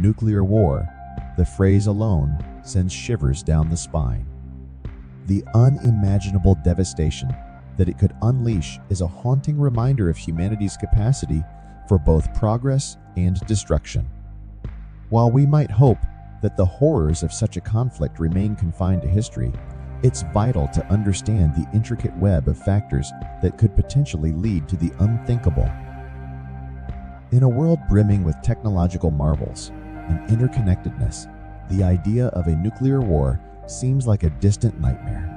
nuclear war, the phrase alone sends shivers down the spine. The unimaginable devastation that it could unleash is a haunting reminder of humanity's capacity for both progress and destruction. While we might hope that the horrors of such a conflict remain confined to history, it's vital to understand the intricate web of factors that could potentially lead to the unthinkable. In a world brimming with technological marvels and interconnectedness, the idea of a nuclear war seems like a distant nightmare.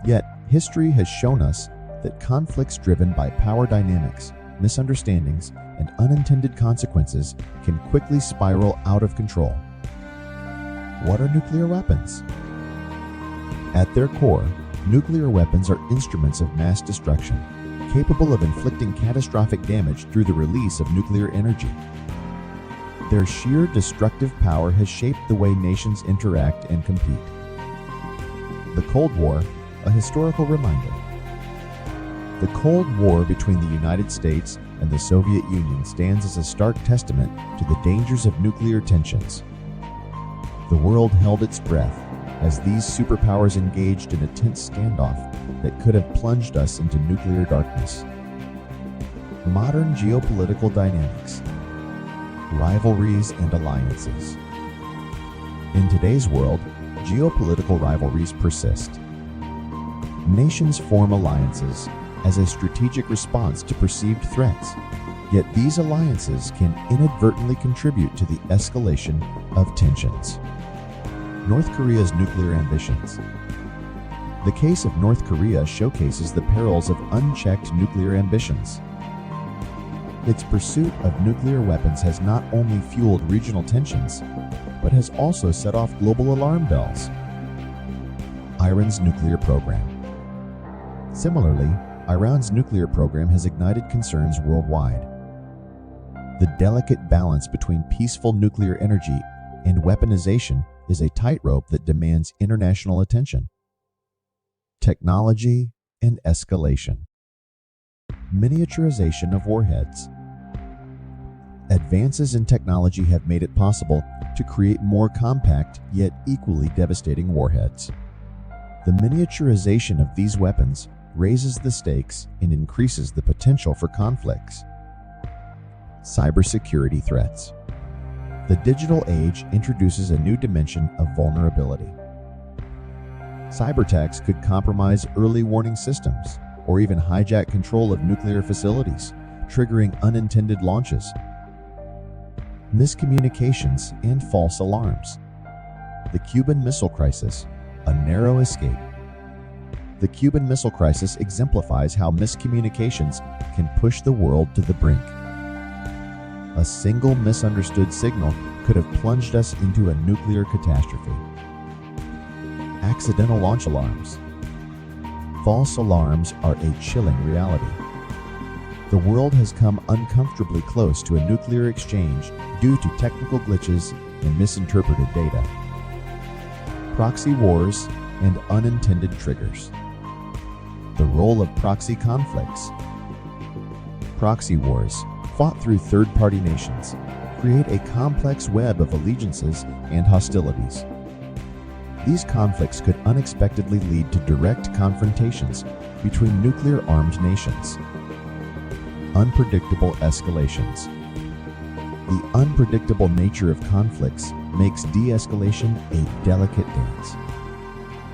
Yet, history has shown us that conflicts driven by power dynamics, misunderstandings, and unintended consequences can quickly spiral out of control. What are nuclear weapons? At their core, nuclear weapons are instruments of mass destruction, capable of inflicting catastrophic damage through the release of nuclear energy. Their sheer destructive power has shaped the way nations interact and compete. The Cold War, a historical reminder. The Cold War between the United States and the Soviet Union stands as a stark testament to the dangers of nuclear tensions. The world held its breath as these superpowers engaged in a tense standoff that could have plunged us into nuclear darkness. Modern geopolitical dynamics, rivalries and alliances. In today's world, geopolitical rivalries persist. Nations form alliances as a strategic response to perceived threats, yet these alliances can inadvertently contribute to the escalation of tensions. North Korea's nuclear ambitions. The case of North Korea showcases the perils of unchecked nuclear ambitions. Its pursuit of nuclear weapons has not only fueled regional tensions, but has also set off global alarm bells. Iran's nuclear program. Similarly, Iran's nuclear program has ignited concerns worldwide. The delicate balance between peaceful nuclear energy and weaponization is a tightrope that demands international attention. Technology and escalation. Miniaturization of warheads. Advances in technology have made it possible to create more compact yet equally devastating warheads. The miniaturization of these weapons raises the stakes and increases the potential for conflicts. Cybersecurity threats. The digital age introduces a new dimension of vulnerability. Cyberattacks could compromise early warning systems or even hijack control of nuclear facilities, triggering unintended launches. Miscommunications and false alarms. The Cuban Missile Crisis, a narrow escape. The Cuban Missile Crisis exemplifies how miscommunications can push the world to the brink. A single misunderstood signal could have plunged us into a nuclear catastrophe. Accidental launch alarms. False alarms are a chilling reality. The world has come uncomfortably close to a nuclear exchange due to technical glitches and misinterpreted data. Proxy wars and unintended triggers. The role of proxy conflicts. Proxy wars, fought through third-party nations, create a complex web of allegiances and hostilities. These conflicts could unexpectedly lead to direct confrontations between nuclear-armed nations. Unpredictable escalations. The unpredictable nature of conflicts makes de-escalation a delicate dance.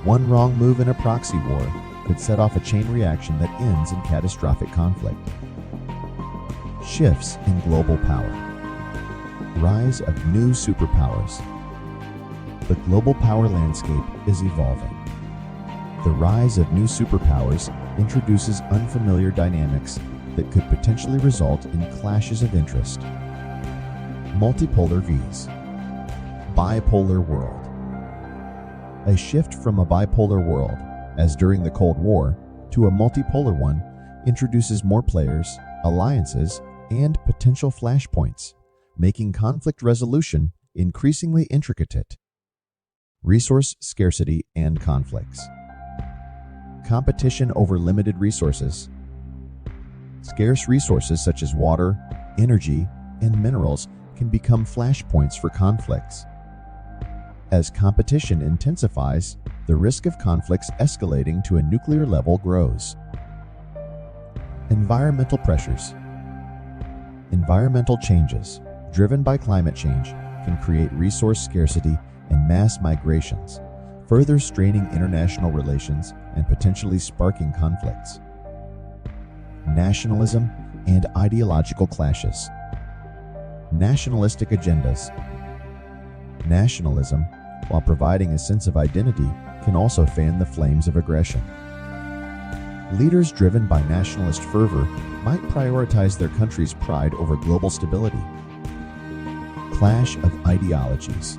One wrong move in a proxy war could set off a chain reaction that ends in catastrophic conflict. Shifts in global power. Rise of new superpowers. The global power landscape is evolving. The rise of new superpowers introduces unfamiliar dynamics that could potentially result in clashes of interest. Multipolar Vs. Bipolar world. A shift from a bipolar world, as during the Cold War, to a multipolar one introduces more players, alliances, and potential flashpoints, making conflict resolution increasingly intricate. Resource scarcity and conflicts. Competition over limited resources. Scarce resources such as water, energy, and minerals can become flashpoints for conflicts. As competition intensifies, the risk of conflicts escalating to a nuclear level grows. Environmental pressures. Environmental changes, driven by climate change, can create resource scarcity and mass migrations, further straining international relations and potentially sparking conflicts. Nationalism and ideological clashes. Nationalistic agendas. Nationalism, while providing a sense of identity, can also fan the flames of aggression. Leaders driven by nationalist fervor might prioritize their country's pride over global stability. Clash of ideologies.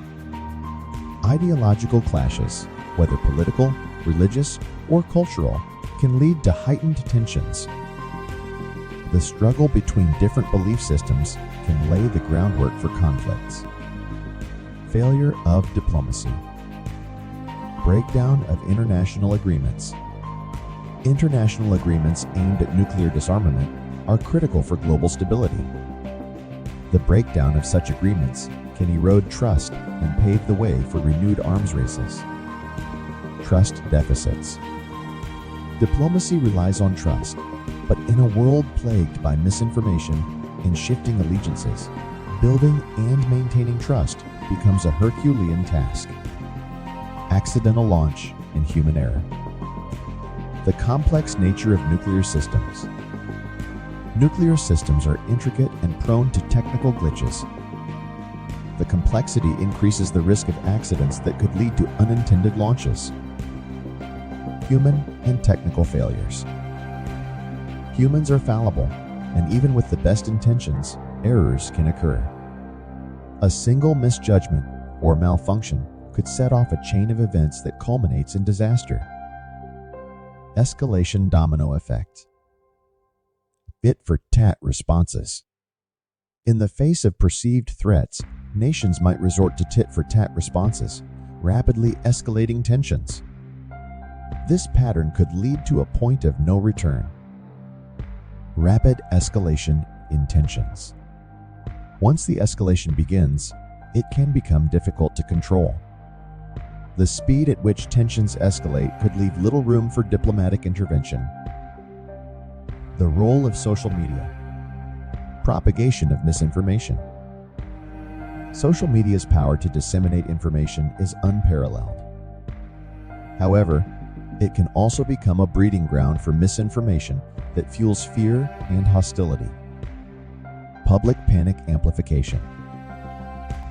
Ideological clashes, whether political, religious, or cultural, can lead to heightened tensions. The struggle between different belief systems can lay the groundwork for conflicts. Failure of diplomacy. Breakdown of international agreements. International agreements aimed at nuclear disarmament are critical for global stability. The breakdown of such agreements can erode trust and pave the way for renewed arms races. Trust deficits. Diplomacy relies on trust, but in a world plagued by misinformation and shifting allegiances, building and maintaining trust becomes a Herculean task. Accidental launch and human error. The complex nature of nuclear systems. Nuclear systems are intricate and prone to technical glitches. The complexity increases the risk of accidents that could lead to unintended launches. Human and technical failures. Humans are fallible, and even with the best intentions, errors can occur. A single misjudgment or malfunction could set off a chain of events that culminates in disaster. Escalation domino effect. Tit-for-tat responses. In the face of perceived threats, nations might resort to tit-for-tat responses, rapidly escalating tensions. This pattern could lead to a point of no return. Rapid escalation in tensions. Once the escalation begins, it can become difficult to control. The speed at which tensions escalate could leave little room for diplomatic intervention. The role of social media. Propagation of misinformation. Social media's power to disseminate information is unparalleled. However, it can also become a breeding ground for misinformation that fuels fear and hostility. Public panic amplification.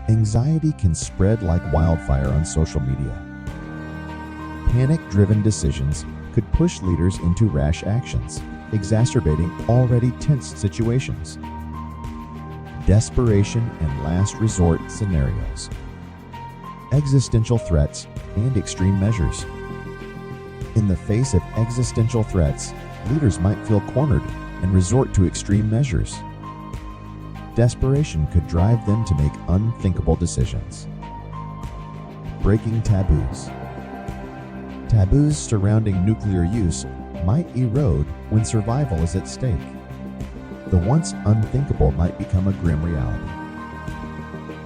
Anxiety can spread like wildfire on social media. Panic-driven decisions could push leaders into rash actions, exacerbating already tense situations. Desperation and last resort scenarios. Existential threats and extreme measures. In the face of existential threats, leaders might feel cornered and resort to extreme measures. Desperation could drive them to make unthinkable decisions. Breaking taboos. Taboos surrounding nuclear use might erode when survival is at stake. The once unthinkable might become a grim reality.